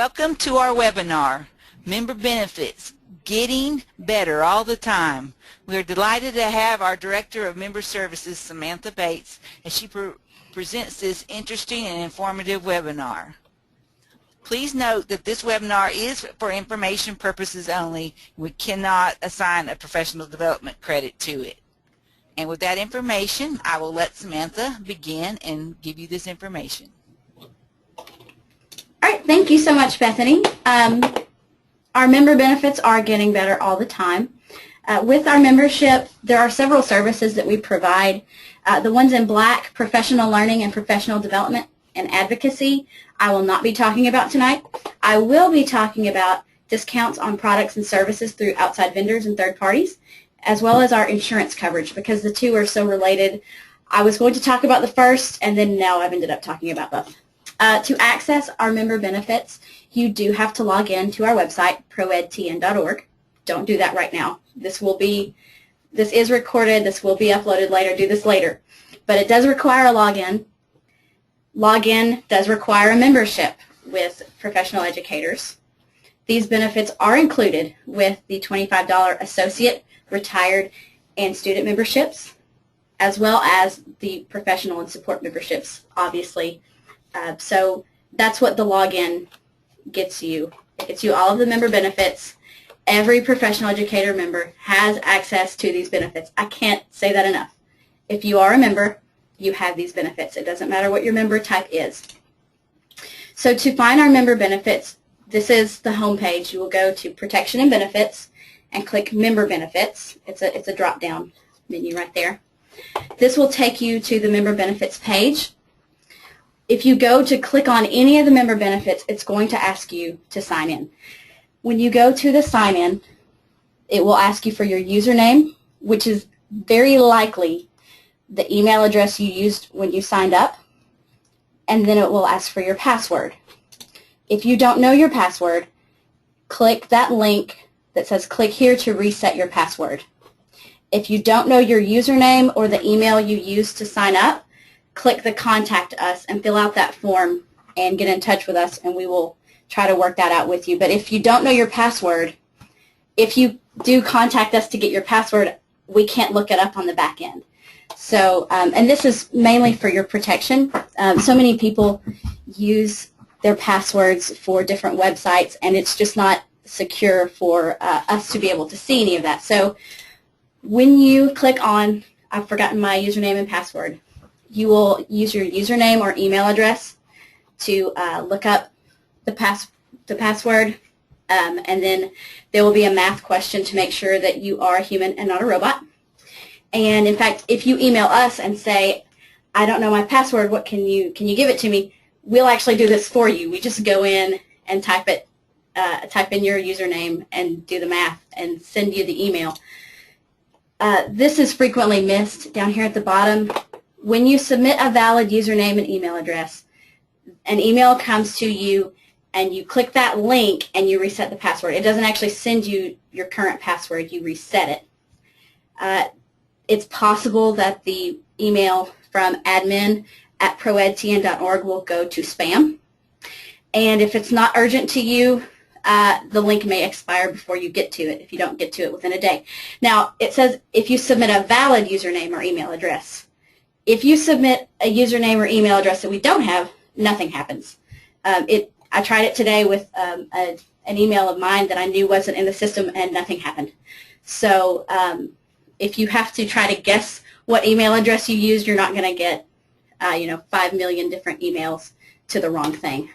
Welcome to our webinar, Member Benefits, Getting Better All the Time. We are delighted to have our Director of Member Services, Samantha Bates, as she presents this interesting and informative webinar. Please note that this webinar is for information purposes only. We cannot assign a professional development credit to it. And with that information, I will let Samantha begin and give you this information. All right, thank you so much, Bethany. Our member benefits are getting better all the time. With our membership, there are several services that we provide. The ones in black, professional learning and professional development and advocacy, I will not be talking about tonight. I will be talking about discounts on products and services through outside vendors and third parties, as well as our insurance coverage, because the two are so related. I was going to talk about the first, and then now I've ended up talking about both. To access our member benefits, you do have to log in to our website, proedtn.org. Don't do that right now. This is recorded. This will be uploaded later. Do this later. But it does require a login. Login does require a membership with professional educators. These benefits are included with the $25 associate, retired, and student memberships, as well as the professional and support memberships, obviously. So that's what the login gets you. It gets you all of the member benefits. Every professional educator member has access to these benefits. I can't say that enough. If you are a member, you have these benefits. It doesn't matter what your member type is. So to find our member benefits, this is the home page. You will go to Protection and Benefits and click Member Benefits. It's a drop-down menu right there. This will take you to the Member Benefits page. If you go to click on any of the member benefits, it's going to ask you to sign in. When you go to the sign in, it will ask you for your username, which is very likely the email address you used when you signed up, and then it will ask for your password. If you don't know your password, click that link that says click here to reset your password. If you don't know your username or the email you used to sign up, click the Contact Us and fill out that form and get in touch with us, and we will try to work that out with you. But if you don't know your password, if you do contact us to get your password, we can't look it up on the back end. So, and this is mainly for your protection. So many people use their passwords for different websites, and it's just not secure for us to be able to see any of that. So when you click on, I've forgotten my username and password, you will use your username or email address to look up the password, and then there will be a math question to make sure that you are a human and not a robot. And in fact, if you email us and say, I don't know my password, what can you give it to me? We'll actually do this for you. We just go in and type in your username and do the math and send you the email. This is frequently missed down here at the bottom. When you submit a valid username and email address, an email comes to you and you click that link and you reset the password. It doesn't actually send you your current password. You reset it. It's possible that the email from admin@proedtn.org will go to spam. And if it's not urgent to you, the link may expire before you get to it if you don't get to it within a day. Now, it says if you submit a valid username or email address. If you submit a username or email address that we don't have, nothing happens. I tried it today with an email of mine that I knew wasn't in the system, and nothing happened. So if you have to try to guess what email address you used, you're not going to get 5 million different emails to the wrong thing.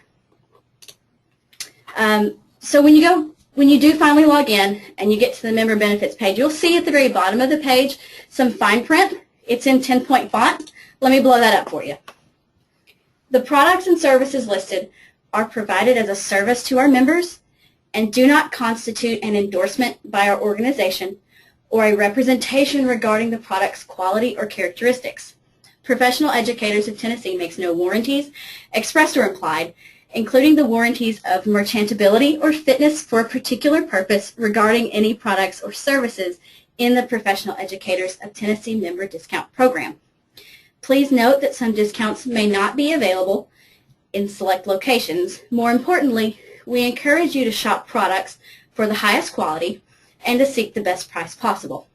So when you do finally log in and you get to the member benefits page, you'll see at the very bottom of the page some fine print. It's in 10-point font. Let me blow that up for you. The products and services listed are provided as a service to our members and do not constitute an endorsement by our organization or a representation regarding the product's quality or characteristics. Professional Educators of Tennessee makes no warranties, expressed or implied, including the warranties of merchantability or fitness for a particular purpose regarding any products or services in the Professional Educators of Tennessee member discount program. Please note that some discounts may not be available in select locations. More importantly, we encourage you to shop products for the highest quality and to seek the best price possible.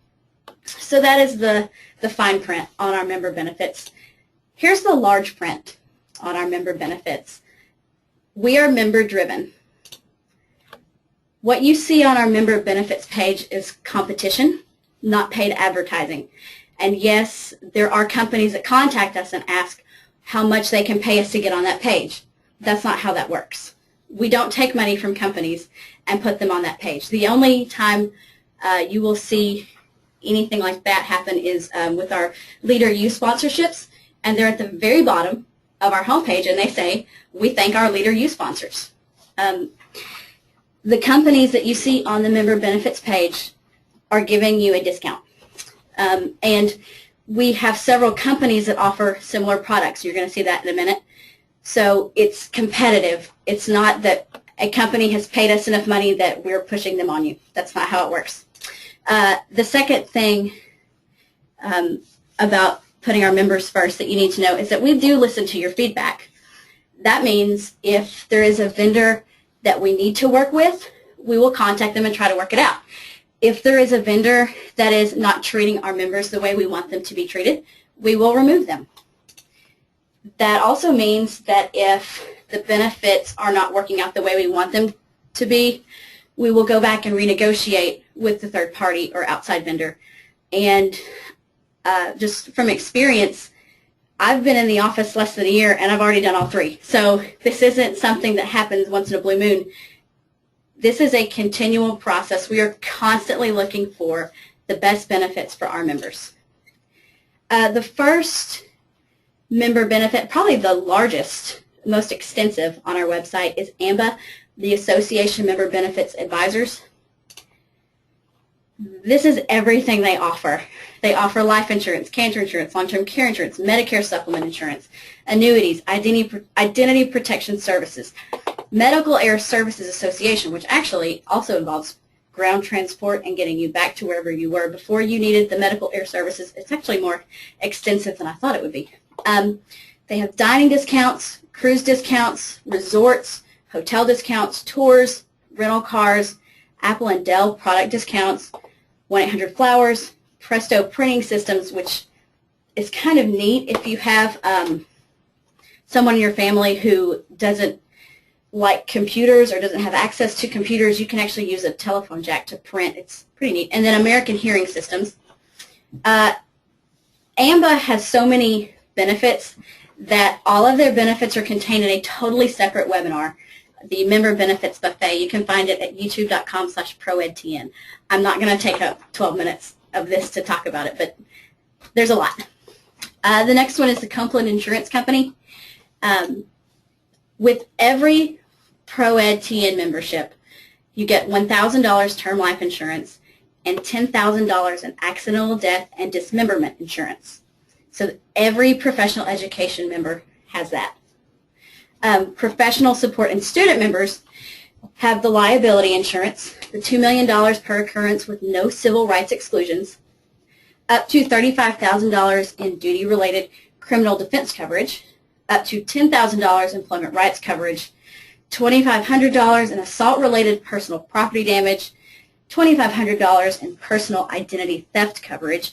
So that is the fine print on our member benefits. Here's the large print on our member benefits. We are member driven. What you see on our member benefits page is competition, not paid advertising. And yes, there are companies that contact us and ask how much they can pay us to get on that page. That's not how that works. We don't take money from companies and put them on that page. The only time you will see anything like that happen is with our Leader U sponsorships, and they're at the very bottom of our homepage, and they say, we thank our Leader U sponsors. The companies that you see on the member benefits page are giving you a discount. And we have several companies that offer similar products. You're going to see that in a minute. So it's competitive. It's not that a company has paid us enough money that we're pushing them on you. That's not how it works. The second thing about putting our members first that you need to know is that we do listen to your feedback. That means if there is a vendor that we need to work with, we will contact them and try to work it out. If there is a vendor that is not treating our members the way we want them to be treated, we will remove them. That also means that if the benefits are not working out the way we want them to be, we will go back and renegotiate with the third party or outside vendor. And just from experience, I've been in the office less than a year and I've already done all three. So this isn't something that happens once in a blue moon. This is a continual process. We are constantly looking for the best benefits for our members. The first member benefit, probably the largest, most extensive on our website, is AMBA, the Association Member Benefits Advisors. This is everything they offer. They offer life insurance, cancer insurance, long-term care insurance, Medicare supplement insurance, annuities, identity protection services, Medical Air Services Association, which actually also involves ground transport and getting you back to wherever you were before you needed the medical air services. It's actually more extensive than I thought it would be. They have dining discounts, cruise discounts, resorts, hotel discounts, tours, rental cars, Apple and Dell product discounts, 1-800-Flowers, Presto printing systems, which is kind of neat if you have someone in your family who doesn't like computers or doesn't have access to computers. You can actually use a telephone jack to print. It's pretty neat. And then American Hearing Systems. AMBA has so many benefits that all of their benefits are contained in a totally separate webinar, the Member Benefits Buffet. You can find it at youtube.com/proedtn. I'm not going to take up 12 minutes of this to talk about it, but there's a lot. The next one is the Copeland Insurance Company. With every ProEdTN membership, you get $1,000 term life insurance and $10,000 in accidental death and dismemberment insurance. So every professional education member has that. Professional support and student members have the liability insurance, the $2 million per occurrence with no civil rights exclusions, up to $35,000 in duty-related criminal defense coverage, up to $10,000 employment rights coverage, $2,500 in assault-related personal property damage, $2,500 in personal identity theft coverage,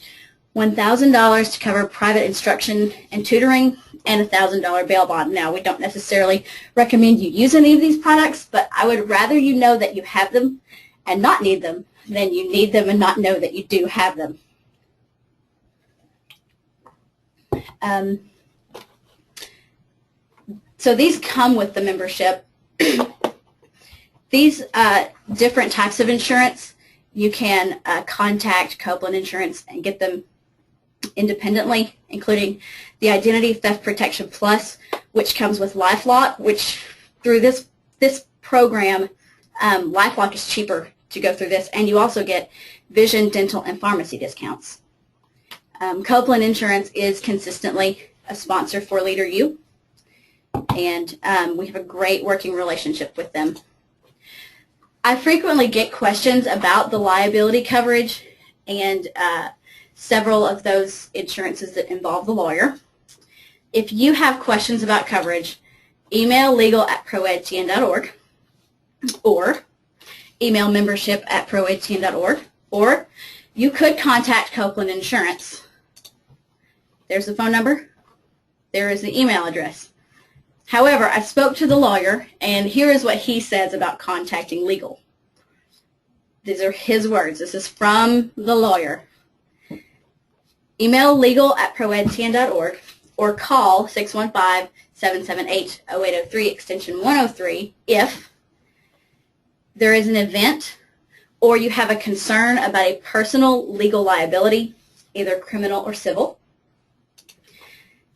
$1,000 to cover private instruction and tutoring, and $1,000 bail bond. Now, we don't necessarily recommend you use any of these products, but I would rather you know that you have them and not need them than you need them and not know that you do have them. So these come with the membership. These different types of insurance, you can contact Copeland Insurance and get them independently, including the Identity Theft Protection Plus, which comes with LifeLock, which through this program, LifeLock is cheaper to go through this, and you also get vision, dental, and pharmacy discounts. Copeland Insurance is consistently a sponsor for Leader U, and we have a great working relationship with them. I frequently get questions about the liability coverage and several of those insurances that involve the lawyer. If you have questions about coverage, email legal@proedtn.org. or email membership@proedtn.org, or you could contact Copeland Insurance. There's the phone number. There is the email address. However, I spoke to the lawyer, and here is what he says about contacting legal. These are his words. This is from the lawyer. Email legal@proedtn.org or call 615-778-0803 extension 103 if there is an event or you have a concern about a personal legal liability, either criminal or civil.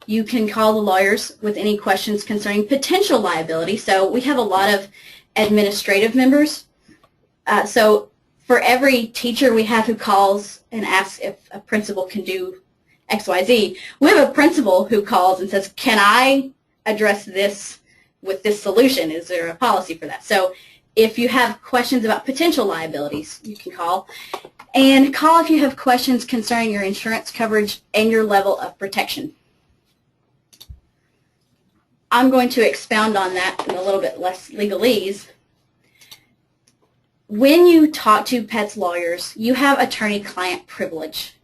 You can call the lawyers with any questions concerning potential liability. So we have a lot of administrative members. So for every teacher we have who calls and asks if a principal can do XYZ, we have a principal who calls and says, can I address this with this solution? Is there a policy for that? So if you have questions about potential liabilities, you can call. And call if you have questions concerning your insurance coverage and your level of protection. I'm going to expound on that in a little bit less legalese. When you talk to pets lawyers, you have attorney-client privilege.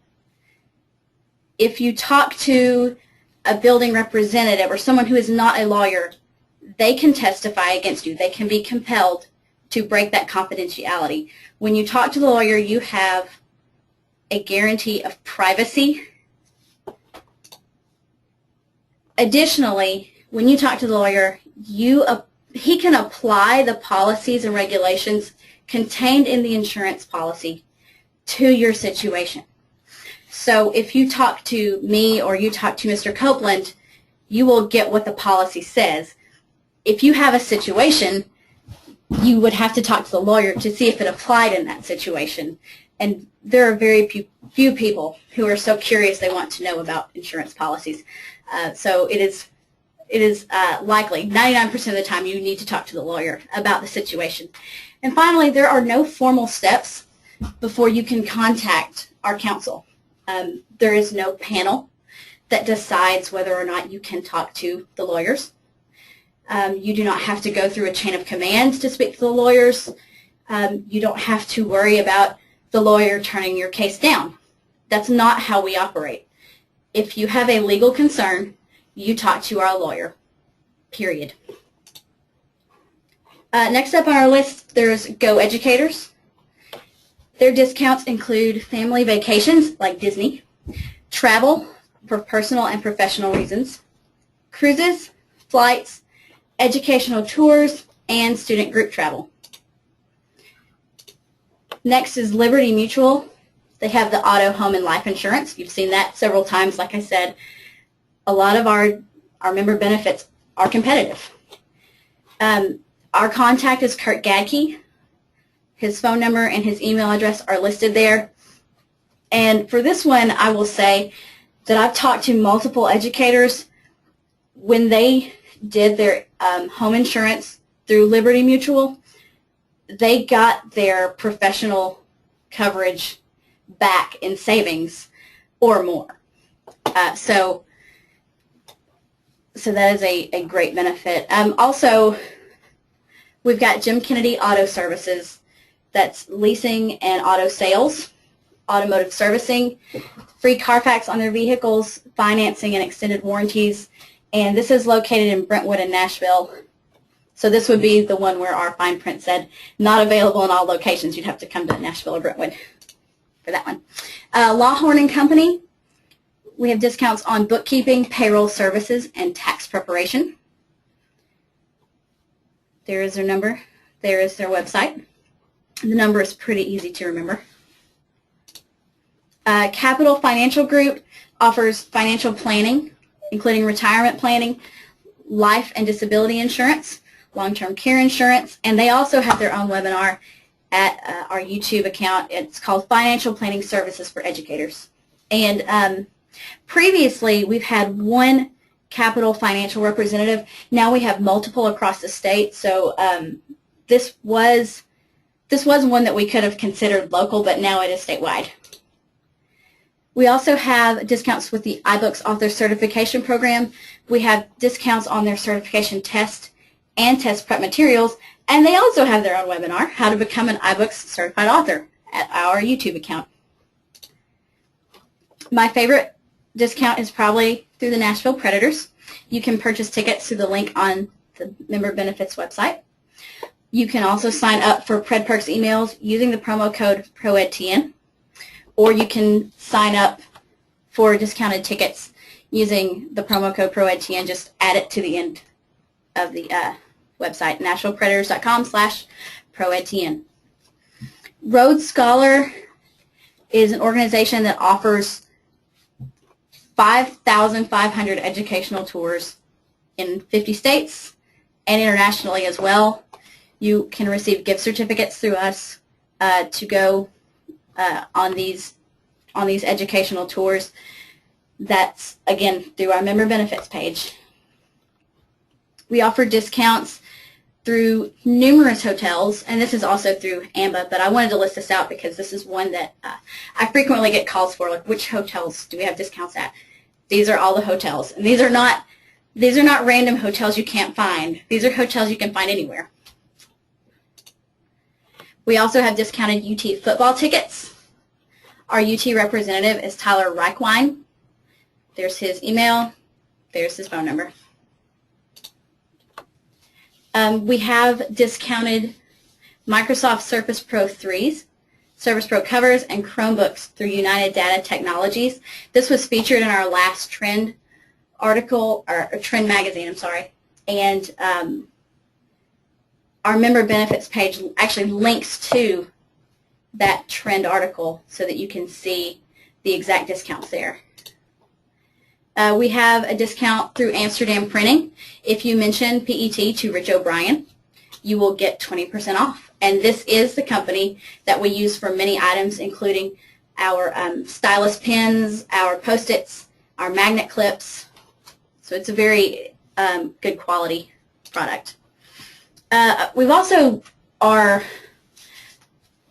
If you talk to a building representative or someone who is not a lawyer, they can testify against you. They can be compelled to break that confidentiality. When you talk to the lawyer, you have a guarantee of privacy. Additionally, when you talk to the lawyer, he can apply the policies and regulations contained in the insurance policy to your situation. So if you talk to me or you talk to Mr. Copeland, you will get what the policy says. If you have a situation, you would have to talk to the lawyer to see if it applied in that situation. And there are very few people who are so curious they want to know about insurance policies. So it is likely, 99% of the time, you need to talk to the lawyer about the situation. And finally, there are no formal steps before you can contact our counsel. There is no panel that decides whether or not you can talk to the lawyers. You do not have to go through a chain of commands to speak to the lawyers. You don't have to worry about the lawyer turning your case down. That's not how we operate. If you have a legal concern, you talk to our lawyer, period. Next up on our list, there's Go Educators. Their discounts include family vacations, like Disney, travel for personal and professional reasons, cruises, flights, educational tours, and student group travel. Next is Liberty Mutual. They have the auto, home, and life insurance. You've seen that several times, like I said. A lot of our member benefits are competitive. Our contact is Kurt Gadke. His phone number and his email address are listed there. And for this one, I will say that I've talked to multiple educators. When they did their home insurance through Liberty Mutual, they got their professional coverage back in savings or more. So that is a great benefit. Also, we've got Jim Kennedy Auto Services. That's leasing and auto sales, automotive servicing, free Carfax on their vehicles, financing and extended warranties. And this is located in Brentwood and Nashville. So this would be the one where our fine print said not available in all locations. You'd have to come to Nashville or Brentwood for that one. Lawhorn Company. We have discounts on bookkeeping, payroll services, and tax preparation. There is their number. There is their website. The number is pretty easy to remember. Capital Financial Group offers financial planning, including retirement planning, life and disability insurance, long-term care insurance, and they also have their own webinar at our YouTube account. It's called Financial Planning Services for Educators. And previously, we've had one Capital Financial representative. Now we have multiple across the state. So this was one that we could have considered local, but now it is statewide. We also have discounts with the iBooks Author Certification Program. We have discounts on their certification test and test prep materials, And they also have their own webinar, How to Become an iBooks Certified Author, at our YouTube account. My favorite discount is probably through the Nashville Predators. You can purchase tickets through the link on the Member Benefits website. You can also sign up for Pred Perks emails using the promo code PROEDTN, or you can sign up for discounted tickets using the promo code PROEDTN. Just add it to the end of the website, nashvillepredators.com/PROEDTN. Rhodes Scholar is an organization that offers 5,500 educational tours in 50 states and internationally as well. You can receive gift certificates through us to go on these educational tours. That's, again, through our member benefits page. We offer discounts through numerous hotels, and this is also through AMBA, but I wanted to list this out because this is one that I frequently get calls for, like, which hotels do we have discounts at? These are all the hotels, and these are not random hotels you can't find. These are hotels you can find anywhere. We also have discounted UT football tickets. Our UT representative is Tyler Reichwein. There's his email. There's his phone number. We have discounted Microsoft Surface Pro 3s, Surface Pro covers, and Chromebooks through United Data Technologies. This was featured in our last trend article, or trend magazine, I'm sorry. And our member benefits page actually links to that trend article so that you can see the exact discounts there. We have a discount through Amsterdam Printing. If you mention PET to Rich O'Brien, you will get 20% off. And this is the company that we use for many items, including our stylus pens, our Post-its, our magnet clips. So it's a very good quality product. We've also are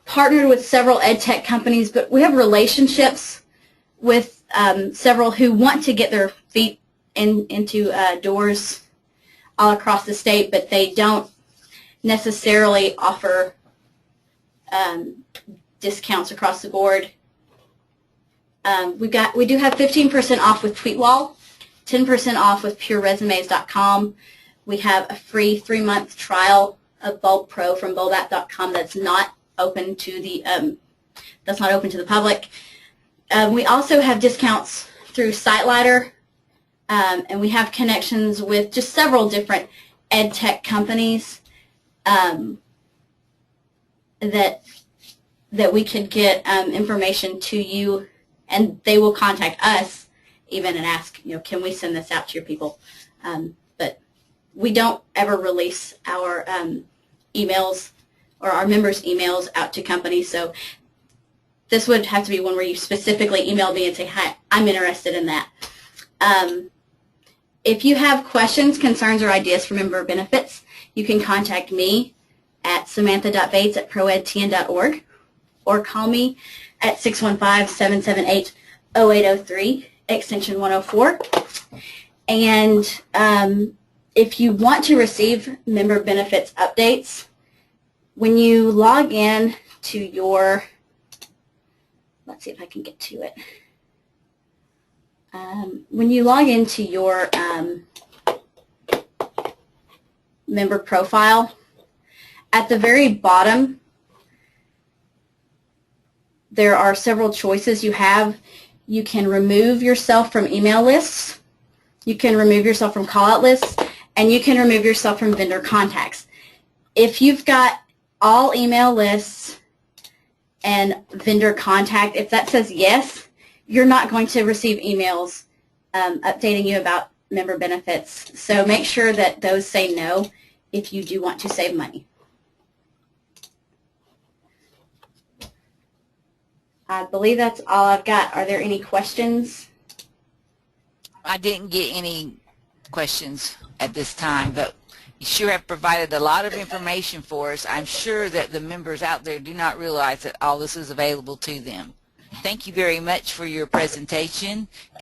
partnered with several Edtech companies, but we have relationships with several who want to get their feet into doors all across the state, but they don't necessarily offer discounts across the board. We do have 15% off with Tweetwall, 10% off with PureResumes.com. We have a free 3-month trial of Bulb Pro from bulbapp.com that's not open to the public. We also have discounts through SiteLighter, and we have connections with just several different Edtech companies that we could get information to you, and they will contact us even and ask, can we send this out to your people? But we don't ever release our emails or our members' emails out to companies, so this would have to be one where you specifically email me and say, hi, I'm interested in that. If you have questions, concerns, or ideas for member benefits, you can contact me at samantha.bates@proedtn.org or call me at 615-778-0803, extension 104. And if you want to receive member benefits updates, when you log in to your, let's see if I can get to it. When you log into your member profile, at the very bottom, there are several choices you have. You can remove yourself from email lists, you can remove yourself from call-out lists, and you can remove yourself from vendor contacts. If you've got all email lists and vendor contact, if that says yes, you're not going to receive emails updating you about member benefits. So make sure that those say no if you do want to save money. I believe that's all I've got. Are there any questions? I didn't get any questions at this time, but you sure have provided a lot of information for us. I'm sure that the members out there do not realize that all this is available to them. Thank you very much for your presentation.